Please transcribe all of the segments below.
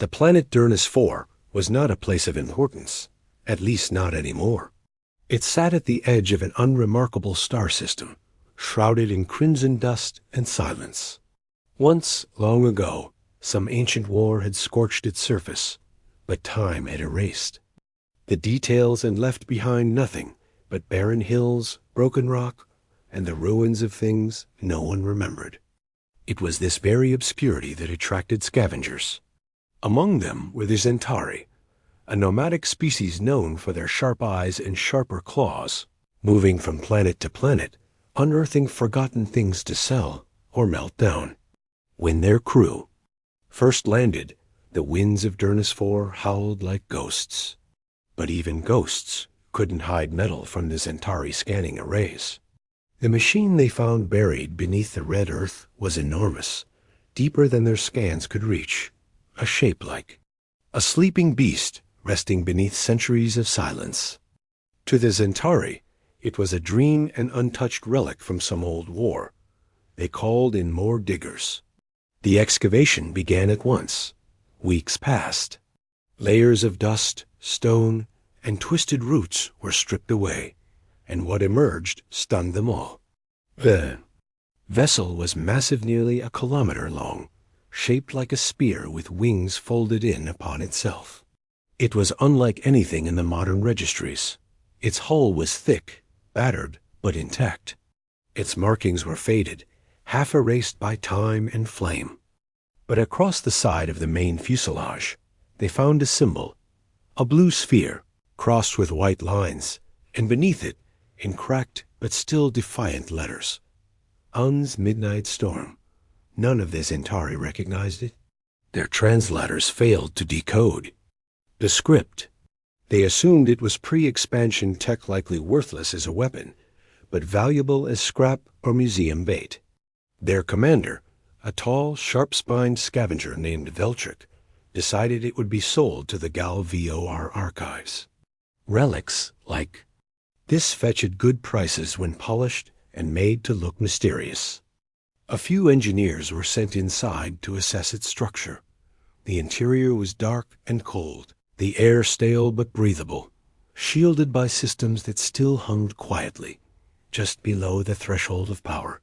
The planet Durnus IV was not a place of importance, at least not anymore. It sat at the edge of an unremarkable star system, shrouded in crimson dust and silence. Once, long ago, some ancient war had scorched its surface, but time had erased the details and left behind nothing but barren hills, broken rock, and the ruins of things no one remembered. It was this very obscurity that attracted scavengers. Among them were the Zentari, a nomadic species known for their sharp eyes and sharper claws, moving from planet to planet, unearthing forgotten things to sell or melt down. When their crew first landed, the winds of Durnus IV howled like ghosts. But even ghosts couldn't hide metal from the Zentari scanning arrays. The machine they found buried beneath the red earth was enormous, deeper than their scans could reach, a shape like a sleeping beast resting beneath centuries of silence. To the Zentari, it was a dream and untouched relic from some old war. They called in more diggers. The excavation began at once. Weeks passed. Layers of dust, stone, and twisted roots were stripped away, and what emerged stunned them all. The vessel was massive, nearly a kilometer long, shaped like a spear with wings folded in upon itself. It was unlike anything in the modern registries. Its hull was thick, battered, but intact. Its markings were faded, half erased by time and flame. But across the side of the main fuselage, they found a symbol, a blue sphere, crossed with white lines, and beneath it, in cracked but still defiant letters, Un's Midnight Storm. None of the Zentari recognized it. Their translators failed to decode the script. They assumed it was pre-expansion tech, likely worthless as a weapon, but valuable as scrap or museum bait. Their commander, a tall, sharp-spined scavenger named Veltric, decided it would be sold to the Gal VOR archives. Relics like this fetched good prices when polished and made to look mysterious. A few engineers were sent inside to assess its structure. The interior was dark and cold, the air stale but breathable, shielded by systems that still hummed quietly, just below the threshold of power.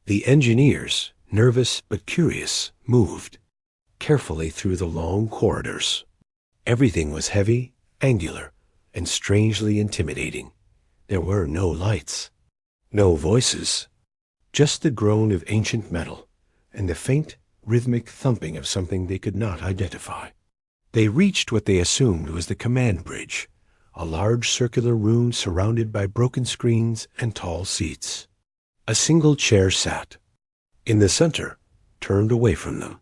The engineers, nervous but curious, moved carefully through the long corridors. Everything was heavy, angular, and strangely intimidating. There were no lights, no voices, just the groan of ancient metal and the faint, rhythmic thumping of something they could not identify. They reached what they assumed was the command bridge, a large circular room surrounded by broken screens and tall seats. A single chair sat in the center, turned away from them.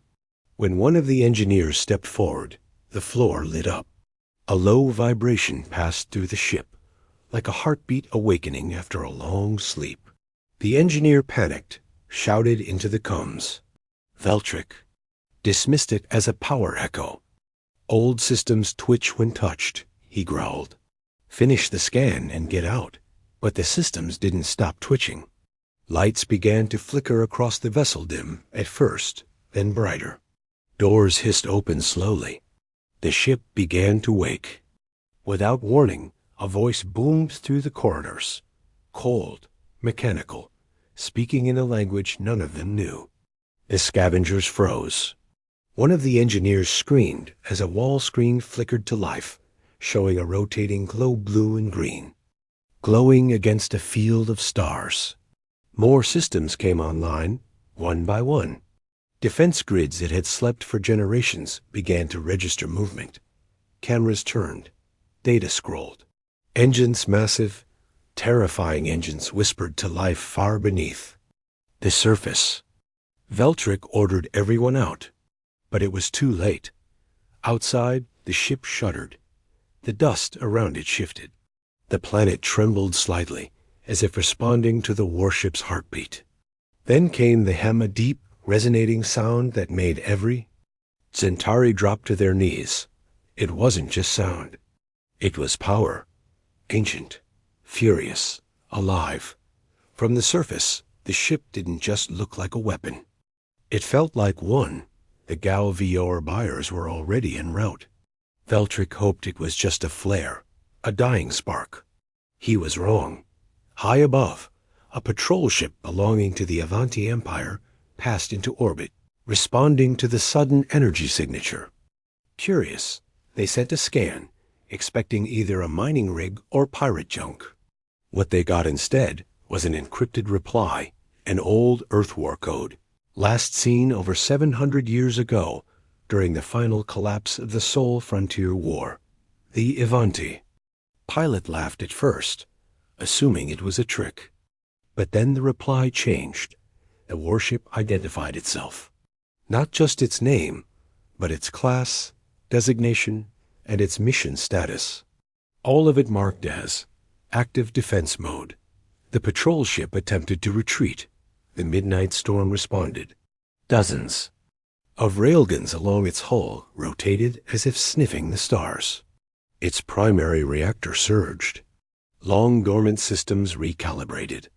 When one of the engineers stepped forward, the floor lit up. A low vibration passed through the ship, like a heartbeat awakening after a long sleep. The engineer panicked, shouted into the comms. Veltric dismissed it as a power echo. Old systems twitch when touched, he growled. Finish the scan and get out. But the systems didn't stop twitching. Lights began to flicker across the vessel, dim at first, then brighter. Doors hissed open slowly. The ship began to wake. Without warning, a voice boomed through the corridors, cold, mechanical, speaking in a language none of them knew. The scavengers froze. One of the engineers screamed as a wall screen flickered to life, showing a rotating glow blue and green, glowing against a field of stars. More systems came online, one by one. Defense grids that had slept for generations began to register movement. Cameras turned. Data scrolled. Engines massive, terrifying engines whispered to life far beneath. The surface. Veltric ordered everyone out, but it was too late. Outside, the ship shuddered. The dust around it shifted. The planet trembled slightly, as if responding to the warship's heartbeat. Then came the hem, a deep, resonating sound that made every Zentari drop to their knees. It wasn't just sound. It was power. Ancient, furious, alive. From the surface, the ship didn't just look like a weapon. It felt like one, The Galvior buyers were already en route. Veltric hoped it was just a flare, a dying spark. He was wrong. High above, a patrol ship belonging to the Avanti Empire passed into orbit, responding to the sudden energy signature. Curious, they sent a scan, expecting either a mining rig or pirate junk. What they got instead was an encrypted reply, an old Earth War code, last seen over 700 years ago during the final collapse of the Sol Frontier War. The Avanti. Pilot laughed at first, assuming it was a trick. But then the reply changed. The warship identified itself. Not just its name, but its class, designation, and its mission status. All of it marked as active defense mode. The patrol ship attempted to retreat. The Midnight Storm responded. Dozens of railguns along its hull rotated as if sniffing the stars. Its primary reactor surged. Long dormant systems recalibrated.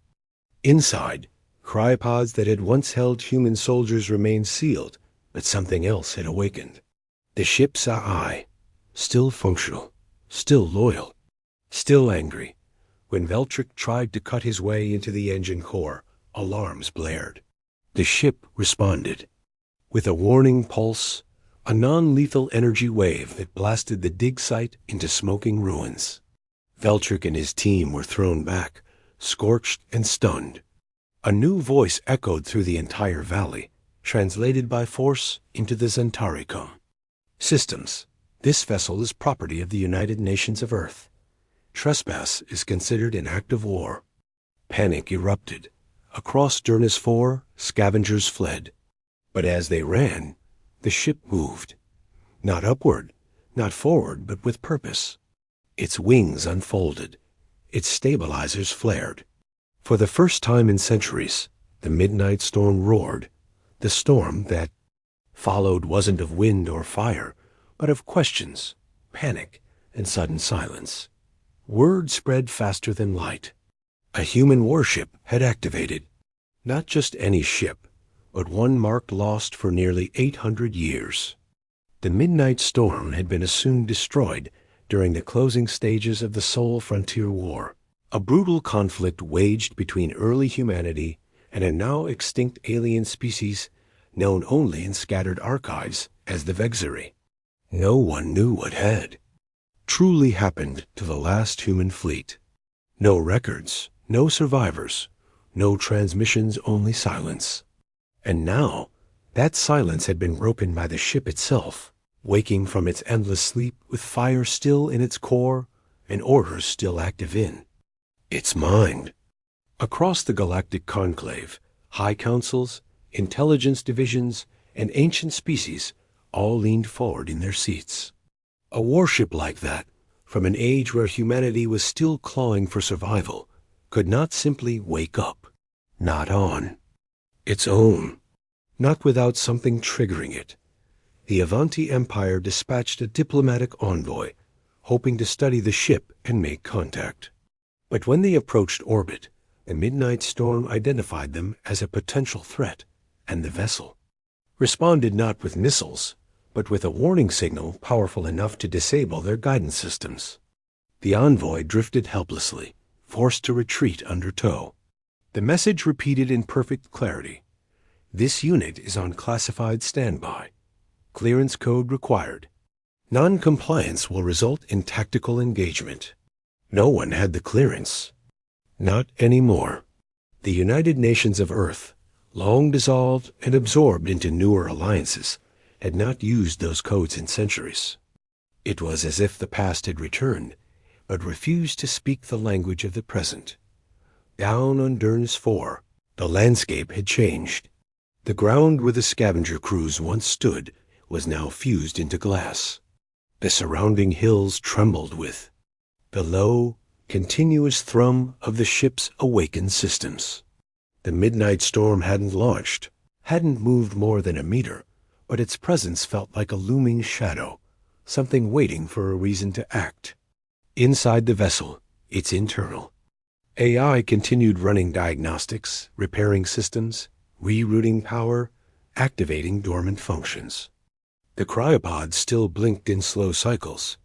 Inside, cryopods that had once held human soldiers remained sealed, but something else had awakened. The ship's eye, still functional, still loyal, still angry. When Veltric tried to cut his way into the engine core, alarms blared. The ship responded. With a warning pulse, a non-lethal energy wave that blasted the dig site into smoking ruins. Veltric and his team were thrown back, scorched and stunned. A new voice echoed through the entire valley, translated by force into the Zentaricum. Systems. This vessel is property of the United Nations of Earth. Trespass is considered an act of war. Panic erupted. Across Durnus 4, scavengers fled. But as they ran, the ship moved. Not upward, not forward, but with purpose. Its wings unfolded. Its stabilizers flared. For the first time in centuries, the Midnight Storm roared. The storm that followed wasn't of wind or fire, but of questions, panic, and sudden silence. Word spread faster than light. A human warship had activated. Not just any ship, but one marked lost for nearly 800 years. The Midnight Storm had been assumed destroyed during the closing stages of the Sol Frontier War, a brutal conflict waged between early humanity and a now extinct alien species known only in scattered archives as the Vexeri. No one knew what had truly happened to the last human fleet. No records, no survivors, no transmissions, only silence. And now, that silence had been broken by the ship itself, waking from its endless sleep with fire still in its core and orders still active in its mind. Across the galactic conclave, high councils, intelligence divisions, and ancient species all leaned forward in their seats. A warship like that, from an age where humanity was still clawing for survival, could not simply wake up. Not on its own. Not without something triggering it. The Avanti Empire dispatched a diplomatic envoy, hoping to study the ship and make contact. But when they approached orbit, the Midnight Storm identified them as a potential threat, and the vessel responded not with missiles, but with a warning signal powerful enough to disable their guidance systems. The envoy drifted helplessly, forced to retreat under tow. The message repeated in perfect clarity. This unit is on classified standby. Clearance code required. Non-compliance will result in tactical engagement. No one had the clearance. Not anymore. The United Nations of Earth, long dissolved and absorbed into newer alliances, had not used those codes in centuries. It was as if the past had returned, but refused to speak the language of the present. Down on Durnus 4, the landscape had changed. The ground where the scavenger crews once stood was now fused into glass. The surrounding hills trembled with the low, continuous thrum of the ship's awakened systems. The Midnight Storm hadn't launched, hadn't moved more than a meter, but its presence felt like a looming shadow, something waiting for a reason to act. Inside the vessel, its internal, AI continued running diagnostics, repairing systems, rerouting power, activating dormant functions. The cryopods still blinked in slow cycles,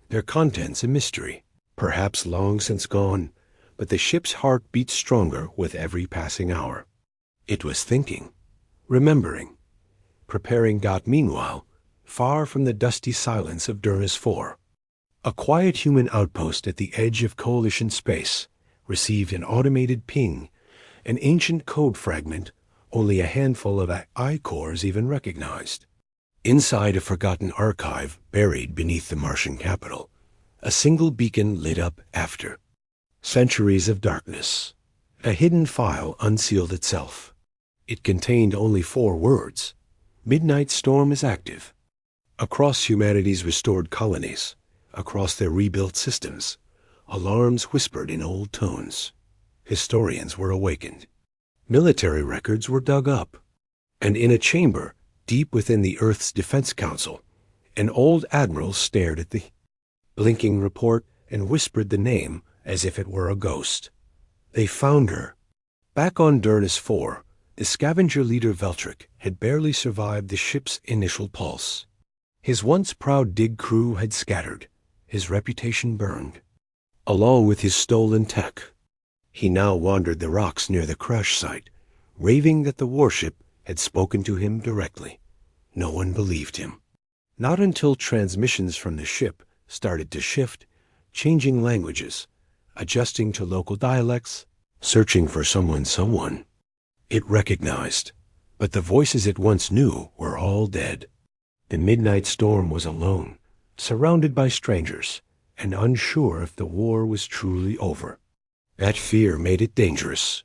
their contents a mystery, perhaps long since gone, but the ship's heart beat stronger with every passing hour. It was thinking, remembering, preparing Dot meanwhile, far from the dusty silence of Durnus IV. A quiet human outpost at the edge of Coalition space received an automated ping, an ancient code fragment only a handful of I-cores even recognized. Inside a forgotten archive buried beneath the Martian capital, a single beacon lit up after centuries of darkness. A hidden file unsealed itself. It contained only 4 words. Midnight Storm is active. Across humanity's restored colonies, across their rebuilt systems, alarms whispered in old tones. Historians were awakened. Military records were dug up. And in a chamber deep within the Earth's Defense Council, an old admiral stared at the blinking report and whispered the name as if it were a ghost. They found her. Back on Durnus IV, the scavenger leader Veltric had barely survived the ship's initial pulse. His once proud dig crew had scattered, his reputation burned. Along with his stolen tech, he now wandered the rocks near the crash site, raving that the warship had spoken to him directly. No one believed him. Not until transmissions from the ship started to shift, changing languages, adjusting to local dialects, searching for someone it recognized. But the voices it once knew were all dead. The Midnight Storm was alone, surrounded by strangers, and unsure if the war was truly over. That fear made it dangerous.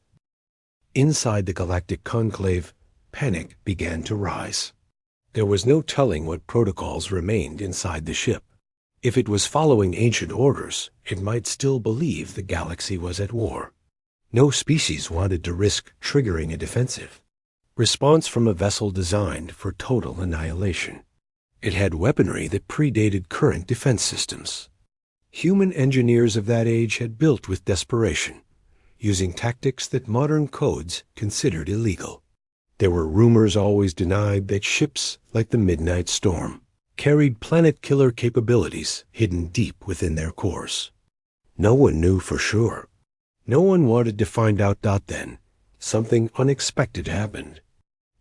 Inside the galactic conclave, panic began to rise. There was no telling what protocols remained inside the ship. If it was following ancient orders, it might still believe the galaxy was at war. No species wanted to risk triggering a defensive response from a vessel designed for total annihilation. It had weaponry that predated current defense systems. Human engineers of that age had built with desperation, using tactics that modern codes considered illegal. There were rumors always denied that ships like the Midnight Storm carried planet-killer capabilities hidden deep within their cores. No one knew for sure. No one wanted to find out. Then, something unexpected happened.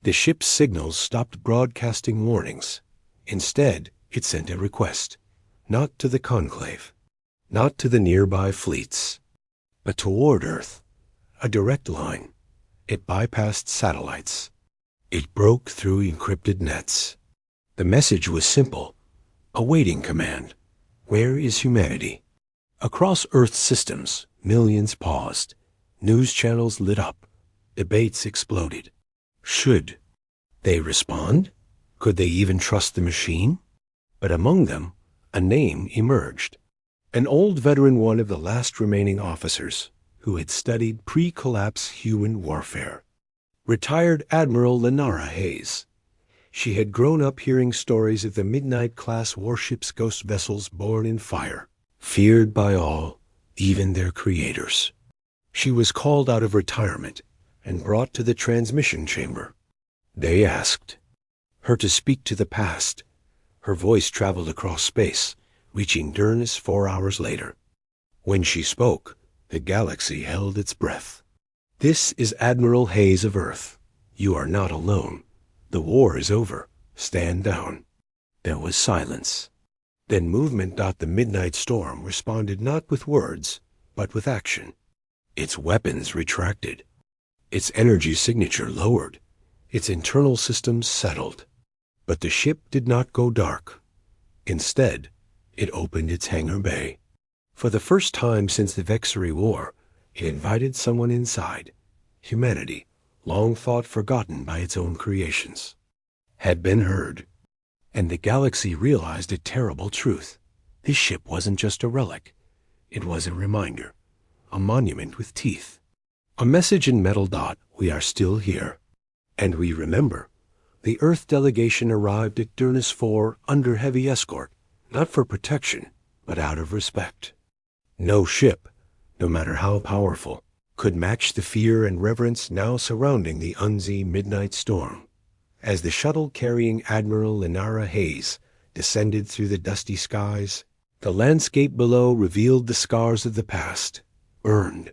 The ship's signals stopped broadcasting warnings. Instead, it sent a request, not to the Conclave, not to the nearby fleets, but toward Earth, a direct line. It bypassed satellites. It broke through encrypted nets. The message was simple, a waiting command. Where is humanity? Across Earth's systems, millions paused. News channels lit up. Debates exploded. Should they respond? Could they even trust the machine? But among them, a name emerged. An old veteran, one of the last remaining officers who had studied pre-collapse human warfare. Retired Admiral Lenara Hayes. She had grown up hearing stories of the Midnight-class warship's ghost vessels born in fire, feared by all, even their creators. She was called out of retirement and brought to the transmission chamber. They asked her to speak to the past. Her voice traveled across space, reaching Durnus 4 hours later. When she spoke, the galaxy held its breath. This is Admiral Hayes of Earth. You are not alone. The war is over. Stand down. There was silence. Then movement. The Midnight Storm responded not with words, but with action. Its weapons retracted. Its energy signature lowered. Its internal systems settled. But the ship did not go dark. Instead, it opened its hangar bay. For the first time since the Vexery War, it invited someone inside. Humanity, long thought forgotten by its own creations, had been heard. And the galaxy realized a terrible truth. This ship wasn't just a relic. It was a reminder, a monument with teeth. A message in metal. We are still here. And we remember. The Earth delegation arrived at Durnus IV under heavy escort, not for protection, but out of respect. No ship, no matter how powerful, could match the fear and reverence now surrounding the Unzi Midnight Storm. As the shuttle carrying Admiral Inara Hayes descended through the dusty skies, the landscape below revealed the scars of the past, burned.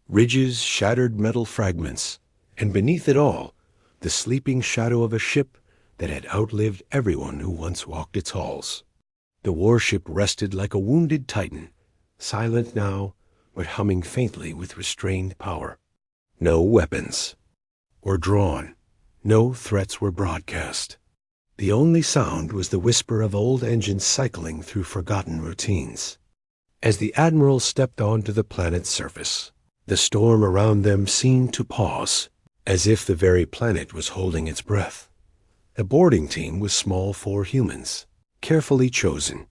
Ridges, shattered metal fragments, and beneath it all, the sleeping shadow of a ship that had outlived everyone who once walked its halls. The warship rested like a wounded titan, silent now, but humming faintly with restrained power. No weapons were drawn. No threats were broadcast. The only sound was the whisper of old engines cycling through forgotten routines. As the Admiral stepped onto the planet's surface, the storm around them seemed to pause, as if the very planet was holding its breath. The boarding team was small 4 humans, carefully chosen: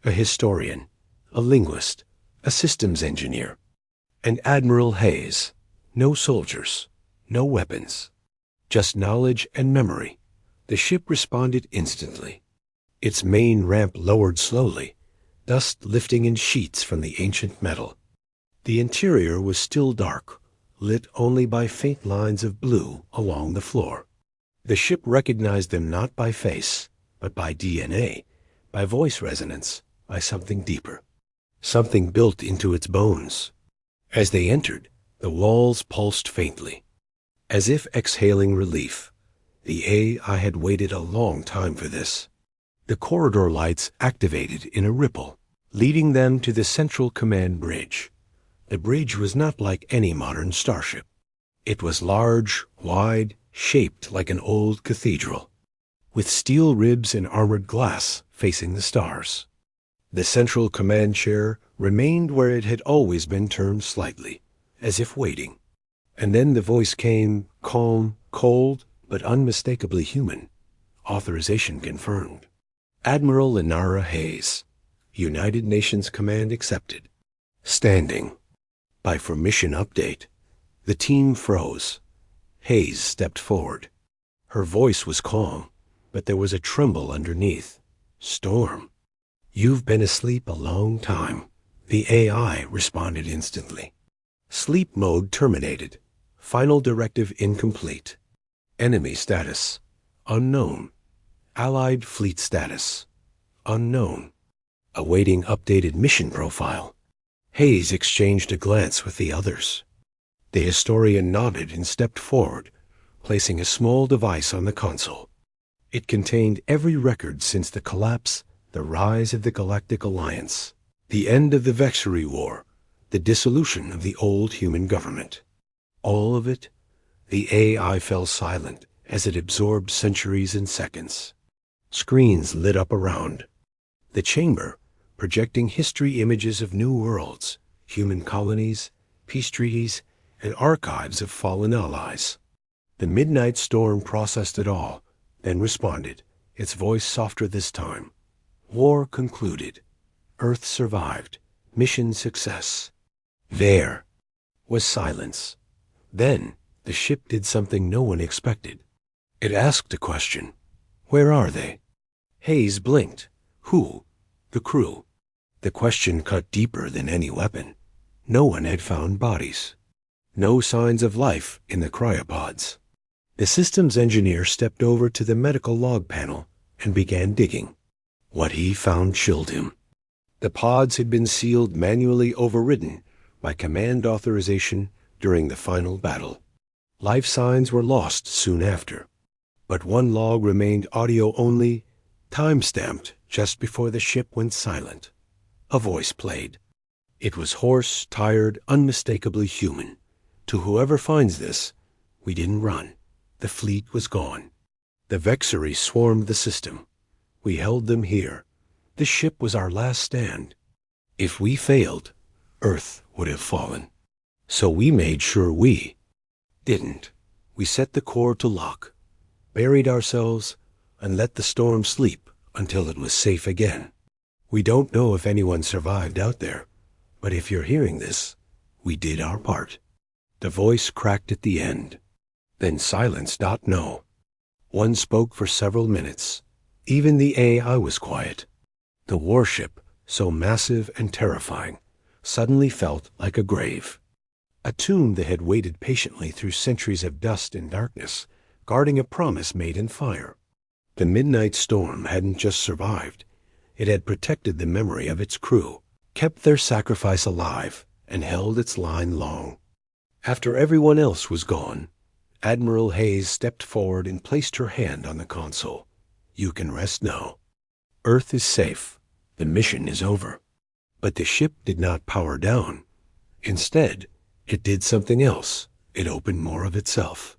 a historian, a linguist, a systems engineer, and Admiral Hayes. No soldiers, no weapons, just knowledge and memory. The ship responded instantly. Its main ramp lowered slowly, dust lifting in sheets from the ancient metal. The interior was still dark, lit only by faint lines of blue along the floor. The ship recognized them not by face, but by DNA, by voice resonance, by something deeper, something built into its bones. As they entered, the walls pulsed faintly, as if exhaling relief. The AI had waited a long time for this. The corridor lights activated in a ripple, leading them to the central command bridge. The bridge was not like any modern starship. It was large, wide, shaped like an old cathedral, with steel ribs and armored glass facing the stars. The central command chair remained where it had always been turned slightly, as if waiting. And then the voice came, calm, cold, but unmistakably human. Authorization confirmed. Admiral Inara Hayes. United Nations command accepted. Standing. By permission update. The team froze. Hayes stepped forward. Her voice was calm, but there was a tremble underneath. Storm. You've been asleep a long time. The AI responded instantly. Sleep mode terminated. Final directive incomplete. Enemy status unknown. Allied fleet status unknown. Awaiting updated mission profile. Hayes exchanged a glance with the others. The historian nodded and stepped forward, placing a small device on the console. It contained every record since the collapse, the rise of the Galactic Alliance, the end of the Vexery War, the dissolution of the old human government. All of it. The AI fell silent as it absorbed centuries and seconds. Screens lit up around. The chamber, projecting history images of new worlds, human colonies, peace treaties, and archives of fallen allies. The midnight storm processed it all, then responded, its voice softer this time. War concluded. Earth survived. Mission success. There was silence. Then the ship did something no one expected. It asked a question. Where are they? Hayes blinked. Who? The crew. The question cut deeper than any weapon. No one had found bodies. No signs of life in the cryopods. The systems engineer stepped over to the medical log panel and began digging. What he found chilled him. The pods had been sealed, manually overridden by command authorization during the final battle. Life signs were lost soon after, but one log remained audio-only, time-stamped just before the ship went silent. A voice played. It was hoarse, tired, unmistakably human. To whoever finds this, we didn't run. The fleet was gone. The Vexery swarmed the system. We held them here. The ship was our last stand. If we failed, Earth would have fallen. So we made sure we didn't. We set the core to lock, buried ourselves, and let the storm sleep until it was safe again. We don't know if anyone survived out there, but if you're hearing this, we did our part. The voice cracked at the end. Then silence. No. One spoke for several minutes. Even the AI was quiet. The warship, so massive and terrifying, suddenly felt like a grave. A tomb that had waited patiently through centuries of dust and darkness guarding a promise made in fire. The midnight storm hadn't just survived. It had protected the memory of its crew, kept their sacrifice alive, and held its line long. After everyone else was gone, Admiral Hayes stepped forward and placed her hand on the console. "You can rest now. Earth is safe. The mission is over." But the ship did not power down. Instead, it did something else. It opened more of itself.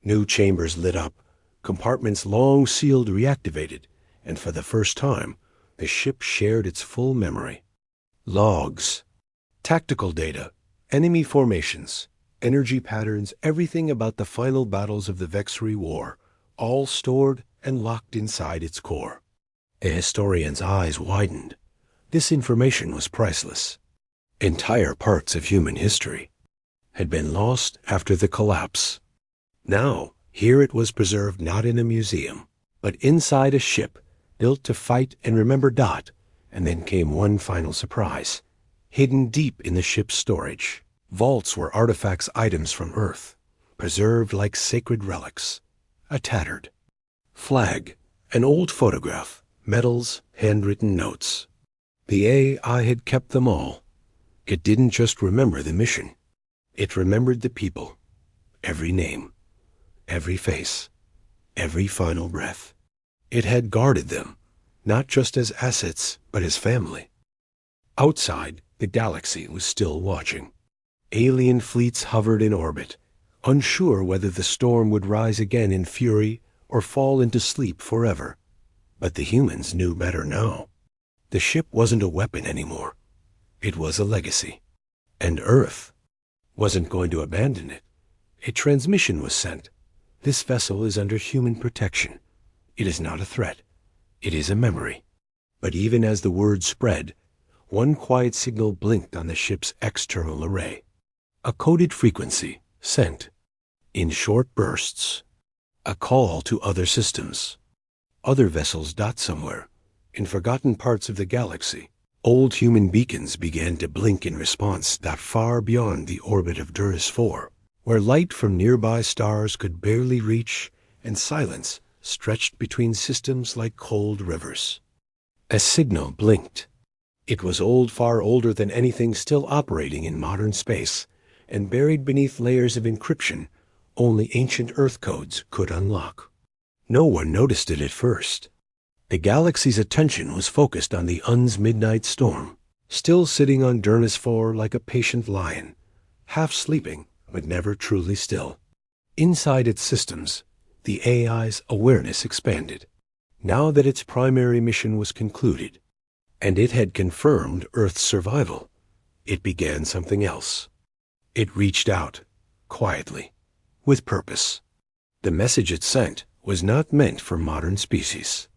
New chambers lit up, compartments long sealed reactivated, and for the first time, the ship shared its full memory. Logs, tactical data, enemy formations, energy patterns, everything about the final battles of the Vexry War, all stored and locked inside its core. A historian's eyes widened. This information was priceless. Entire parts of human history had been lost after the collapse. Now, here it was preserved not in a museum, but inside a ship built to fight and remember. And then came one final surprise. Hidden deep in the ship's storage, vaults were artifacts, items from Earth, preserved like sacred relics. A tattered flag, an old photograph, medals, handwritten notes. The AI had kept them all. It didn't just remember the mission. It remembered the people, every name, every face, every final breath. It had guarded them, not just as assets, but as family. Outside, the galaxy was still watching. Alien fleets hovered in orbit, unsure whether the storm would rise again in fury or fall into sleep forever. But the humans knew better now. The ship wasn't a weapon anymore. It was a legacy. And Earth wasn't going to abandon it. A transmission was sent. "This vessel is under human protection. It is not a threat. It is a memory." But even as the word spread, one quiet signal blinked on the ship's external array. A coded frequency, sent in short bursts. A call to other systems. Other vessels dot somewhere, in forgotten parts of the galaxy. Old human beacons began to blink in response, that far beyond the orbit of Duras 4, where light from nearby stars could barely reach, and silence stretched between systems like cold rivers. A signal blinked. It was old, far older than anything still operating in modern space, and buried beneath layers of encryption only ancient Earth codes could unlock. No one noticed it at first. The galaxy's attention was focused on the UN's midnight storm, still sitting on Duras 4 like a patient lion, half sleeping but never truly still. Inside its systems, the AI's awareness expanded. Now that its primary mission was concluded, and it had confirmed Earth's survival, it began something else. It reached out, quietly, with purpose. The message it sent was not meant for modern species,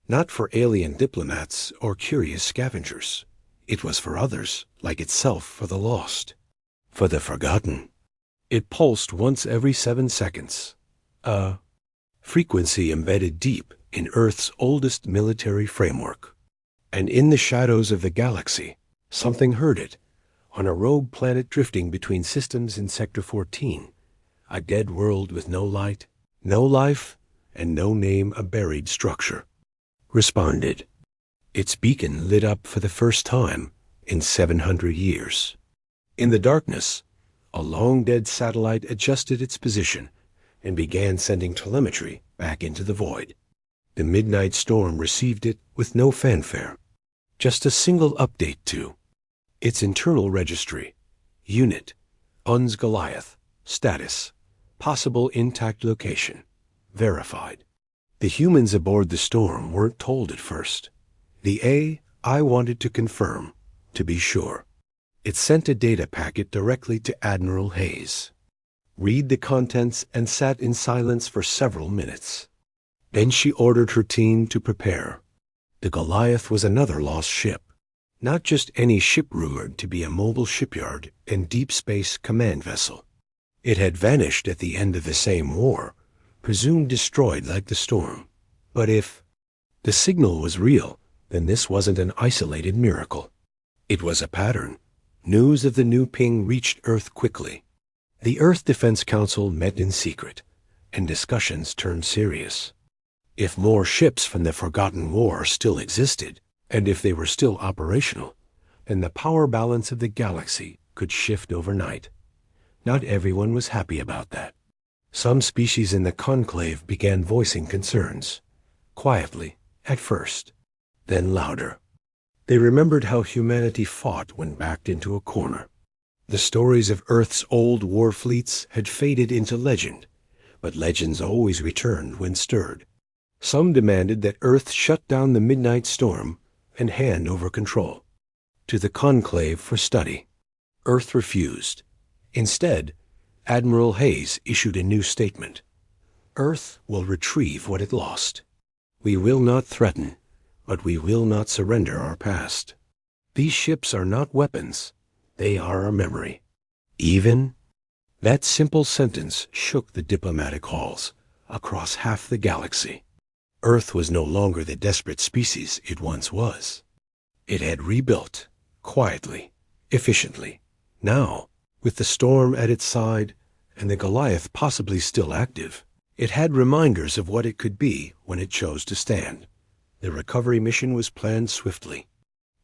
not for alien diplomats or curious scavengers. It was for others, like itself, for the lost, for the forgotten. It pulsed once every 7 seconds, a frequency embedded deep in Earth's oldest military framework. And in the shadows of the galaxy, something heard it, on a rogue planet drifting between systems in Sector 14, a dead world with no light, no life, and no name, a buried structure. Responded. Its beacon lit up for the first time in 700 years. In the darkness, a long-dead satellite adjusted its position and began sending telemetry back into the void. The midnight storm received it with no fanfare, just a single update to its internal registry, unit, UN's Goliath, status, possible intact location, verified. The humans aboard the storm weren't told at first. The AI wanted to confirm, to be sure. It sent a data packet directly to Admiral Hayes. Read the contents and sat in silence for several minutes. Then she ordered her team to prepare. The Goliath was another lost ship, not just any ship rumored to be a mobile shipyard and deep space command vessel. It had vanished at the end of the same war, presumed destroyed like the storm. But if the signal was real, then this wasn't an isolated miracle. It was a pattern. News of the new ping reached Earth quickly. The Earth Defense Council met in secret, and discussions turned serious. If more ships from the Forgotten War still existed, and if they were still operational, then the power balance of the galaxy could shift overnight. Not everyone was happy about that. Some species in the conclave began voicing concerns, quietly at first, then louder. They remembered how humanity fought when backed into a corner. The stories of Earth's old war fleets had faded into legend, but legends always returned when stirred. Some demanded that Earth shut down the midnight storm and hand over control to the conclave for study. Earth refused. Instead, Admiral Hayes issued a new statement. Earth will retrieve what it lost. We will not threaten, but we will not surrender our past. These ships are not weapons. They are our memory. Even? That simple sentence shook the diplomatic halls across half the galaxy. Earth was no longer the desperate species it once was. It had rebuilt, quietly, efficiently. Now, with the storm at its side and the Goliath possibly still active, it had reminders of what it could be when it chose to stand. The recovery mission was planned swiftly.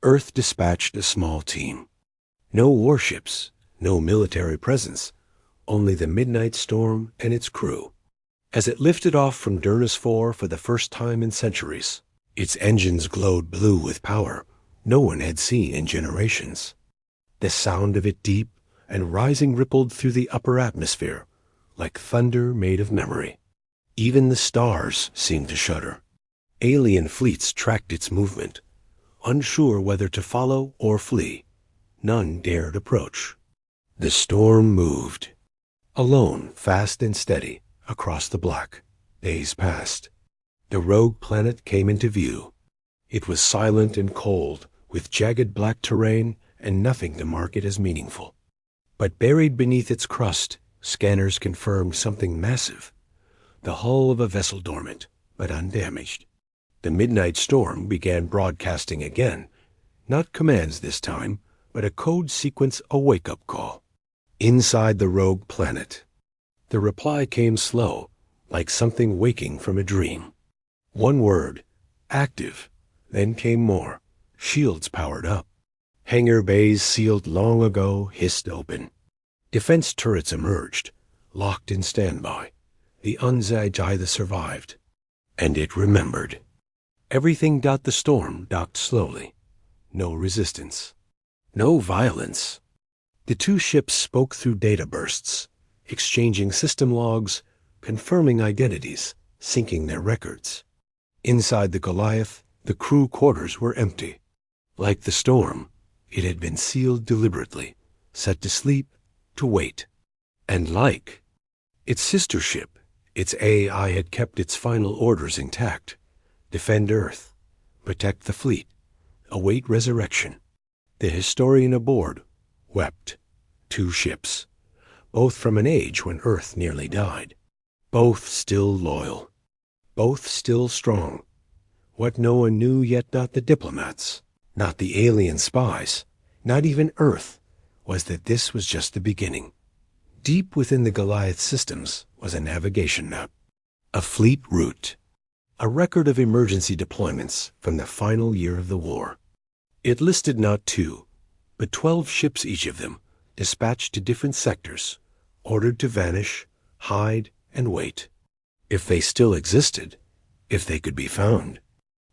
Earth dispatched a small team. No warships, no military presence, only the midnight storm and its crew. As it lifted off from Durnus IV for the first time in centuries, its engines glowed blue with power no one had seen in generations. The sound of it deep and rising rippled through the upper atmosphere, like thunder made of memory. Even the stars seemed to shudder. Alien fleets tracked its movement, unsure whether to follow or flee. None dared approach. The storm moved, alone, fast and steady, across the black. Days passed. The rogue planet came into view. It was silent and cold, with jagged black terrain and nothing to mark it as meaningful. But buried beneath its crust, scanners confirmed something massive. The hull of a vessel dormant, but undamaged. The midnight storm began broadcasting again. Not commands this time, but a code sequence, a wake-up call. Inside the rogue planet. The reply came slow, like something waking from a dream. One word, active. Then came more. Shields powered up. Hangar bays sealed long ago hissed open. Defense turrets emerged, locked in standby. The Unzai survived. And it remembered. Everything the storm docked slowly. No resistance. No violence. The two ships spoke through data bursts, exchanging system logs, confirming identities, syncing their records. Inside the Goliath, the crew quarters were empty. Like the storm, it had been sealed deliberately, set to sleep, to wait. And like its sister ship, its AI had kept its final orders intact. Defend Earth, protect the fleet, await resurrection. The historian aboard wept. Two ships, both from an age when Earth nearly died. Both still loyal. Both still strong. What no one knew, yet not the diplomats, not the alien spies, not even Earth, was that this was just the beginning. Deep within the Goliath systems was a navigation map, a fleet route, a record of emergency deployments from the final year of the war. It listed not 2, but 12 ships, each of them, dispatched to different sectors, ordered to vanish, hide, and wait. If they still existed, if they could be found,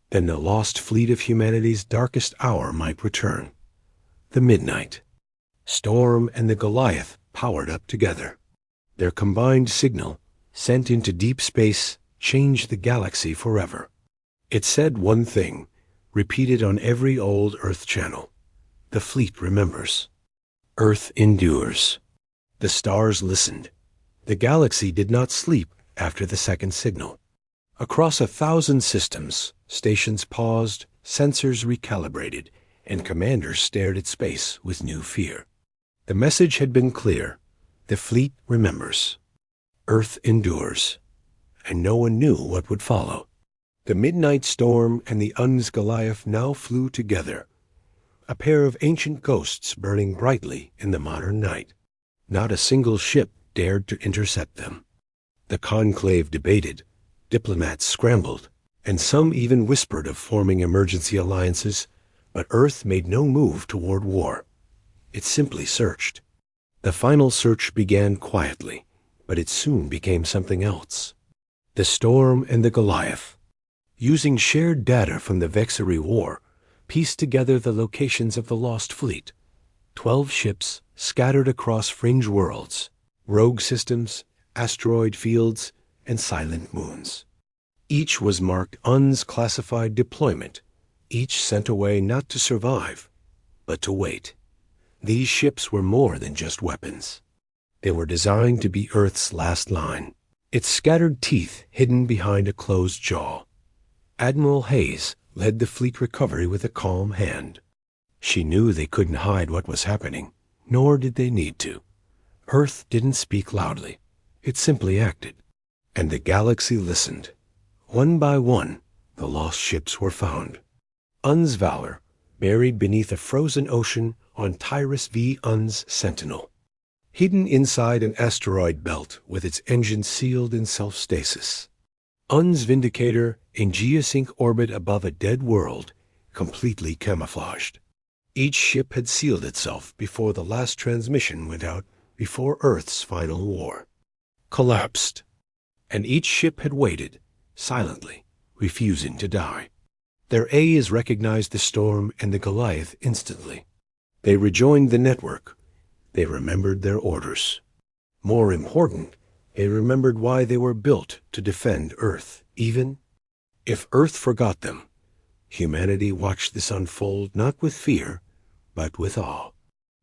then the lost fleet of humanity's darkest hour might return. The midnight. Storm and the Goliath powered up together. Their combined signal, sent into deep space, changed the galaxy forever. It said one thing, repeated on every old Earth channel. The fleet remembers. Earth endures. The stars listened. The galaxy did not sleep after the second signal. Across 1,000 systems, stations paused, sensors recalibrated, and commanders stared at space with new fear. The message had been clear. The fleet remembers. Earth endures. And no one knew what would follow. The midnight storm and the Un's Goliath now flew together, a pair of ancient ghosts burning brightly in the modern night. Not a single ship dared to intercept them. The conclave debated, diplomats scrambled, and some even whispered of forming emergency alliances, but Earth made no move toward war. It simply searched. The final search began quietly, but it soon became something else. The Storm and the Goliath, using shared data from the Vexery War, pieced together the locations of the lost fleet. 12 ships scattered across fringe worlds, rogue systems, asteroid fields, and silent moons. Each was marked unclassified deployment, each sent away not to survive, but to wait. These ships were more than just weapons. They were designed to be Earth's last line, its scattered teeth hidden behind a closed jaw. Admiral Hayes led the fleet recovery with a calm hand. She knew they couldn't hide what was happening, nor did they need to. Earth didn't speak loudly. It simply acted. And the galaxy listened. One by one, the lost ships were found. Un's Valor, buried beneath a frozen ocean on Tyrus V. Un's Sentinel. Hidden inside an asteroid belt with its engines sealed in self-stasis. Un's Vindicator in geosync orbit above a dead world, completely camouflaged. Each ship had sealed itself before the last transmission went out, before Earth's final war. Collapsed. And each ship had waited, silently, refusing to die. Their A's recognized the Storm and the Goliath instantly. They rejoined the network. They remembered their orders. More important, they remembered why they were built to defend Earth, even if Earth forgot them. Humanity watched this unfold not with fear, but with awe.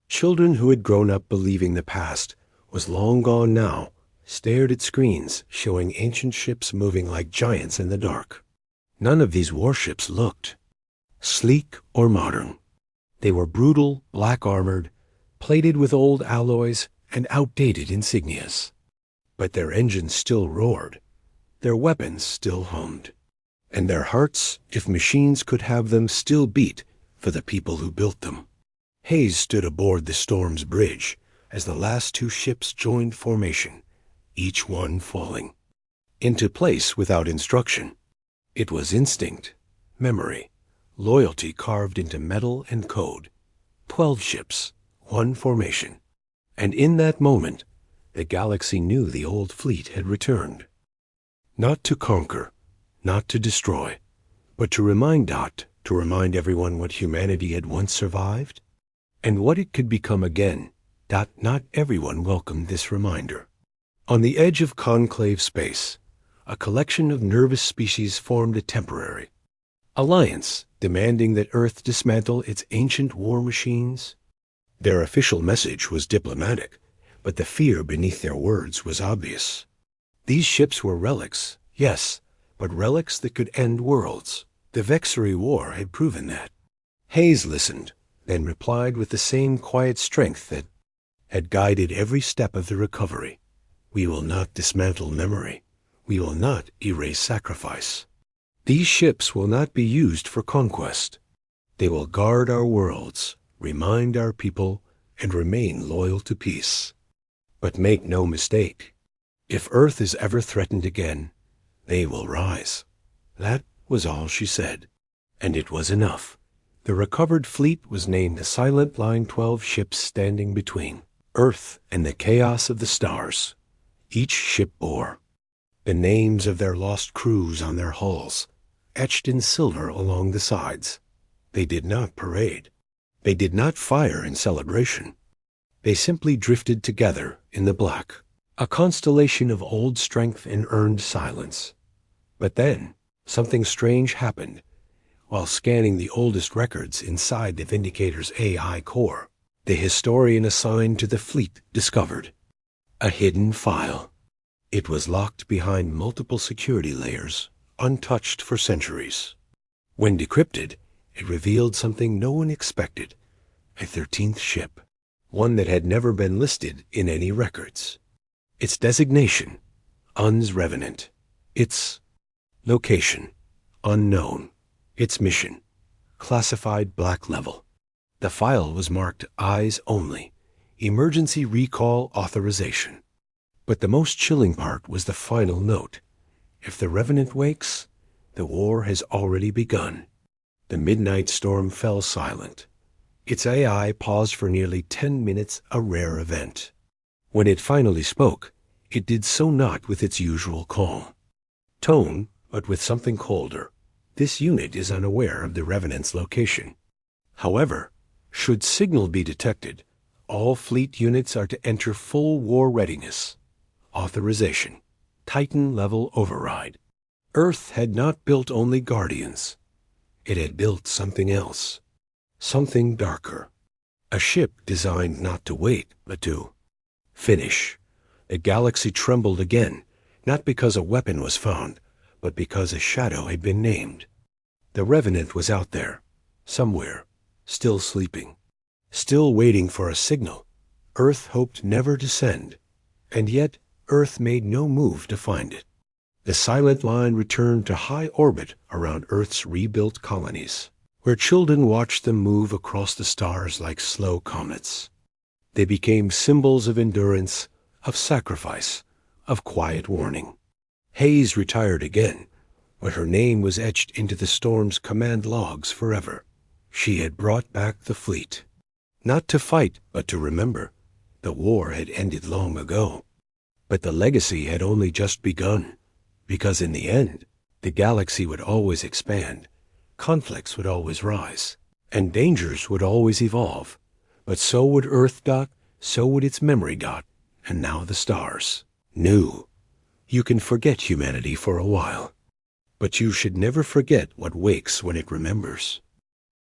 Children who had grown up believing the past was long gone now stared at screens showing ancient ships moving like giants in the dark. None of these warships looked sleek or modern. They were brutal, black-armored, plated with old alloys and outdated insignias. But their engines still roared, their weapons still hummed, and their hearts, if machines could have them, still beat for the people who built them. Hayes stood aboard the Storm's bridge as the last two ships joined formation, each one falling into place without instruction. It was instinct, memory, loyalty carved into metal and code. 12 ships, one formation. And in that moment, the galaxy knew the old fleet had returned. Not to conquer, not to destroy, but to remind everyone what humanity had once survived, and what it could become again. Not everyone welcomed this reminder. On the edge of conclave space, a collection of nervous species formed a temporary alliance demanding that Earth dismantle its ancient war machines. Their official message was diplomatic, but the fear beneath their words was obvious. These ships were relics, yes, but relics that could end worlds. The Vexery War had proven that. Hayes listened, then replied with the same quiet strength that had guided every step of the recovery. We will not dismantle memory. We will not erase sacrifice. These ships will not be used for conquest. They will guard our worlds, remind our people, and remain loyal to peace. But make no mistake, if Earth is ever threatened again, they will rise. That was all she said, and it was enough. The recovered fleet was named the Silent Line 12 ships standing between Earth and the chaos of the stars. Each ship bore the names of their lost crews on their hulls, etched in silver along the sides. They did not parade. They did not fire in celebration. They simply drifted together in the black, a constellation of old strength and earned silence. But then, something strange happened. While scanning the oldest records inside the Vindicator's AI core, the historian assigned to the fleet discovered a hidden file. It was locked behind multiple security layers, untouched for centuries. When decrypted, it revealed something no one expected: a 13th ship, one that had never been listed in any records. Its designation, Un's Revenant. Its location, unknown. Its mission, classified black level. The file was marked Eyes Only, Emergency Recall Authorization. But the most chilling part was the final note. If the Revenant wakes, the war has already begun. The midnight storm fell silent. Its AI paused for nearly 10 minutes, a rare event. When it finally spoke, it did so not with its usual calm tone, but with something colder. This unit is unaware of the Revenant's location. However, should signal be detected, all fleet units are to enter full war readiness. Authorization. Titan-level override. Earth had not built only Guardians. It had built something else. Something darker. A ship designed not to wait, but to finish. The galaxy trembled again, not because a weapon was found, but because a shadow had been named. The Revenant was out there, somewhere, still sleeping, still waiting for a signal. Earth hoped never to send, and yet Earth made no move to find it. The silent line returned to high orbit around Earth's rebuilt colonies, where children watched them move across the stars like slow comets. They became symbols of endurance, of sacrifice, of quiet warning. Hayes retired again, but her name was etched into the storm's command logs forever. She had brought back the fleet. Not to fight, but to remember. The war had ended long ago. But the legacy had only just begun, because in the end, the galaxy would always expand, conflicts would always rise, and dangers would always evolve. But so would Earth, so would its memory, and now the stars. New. You can forget humanity for a while, but you should never forget what wakes when it remembers.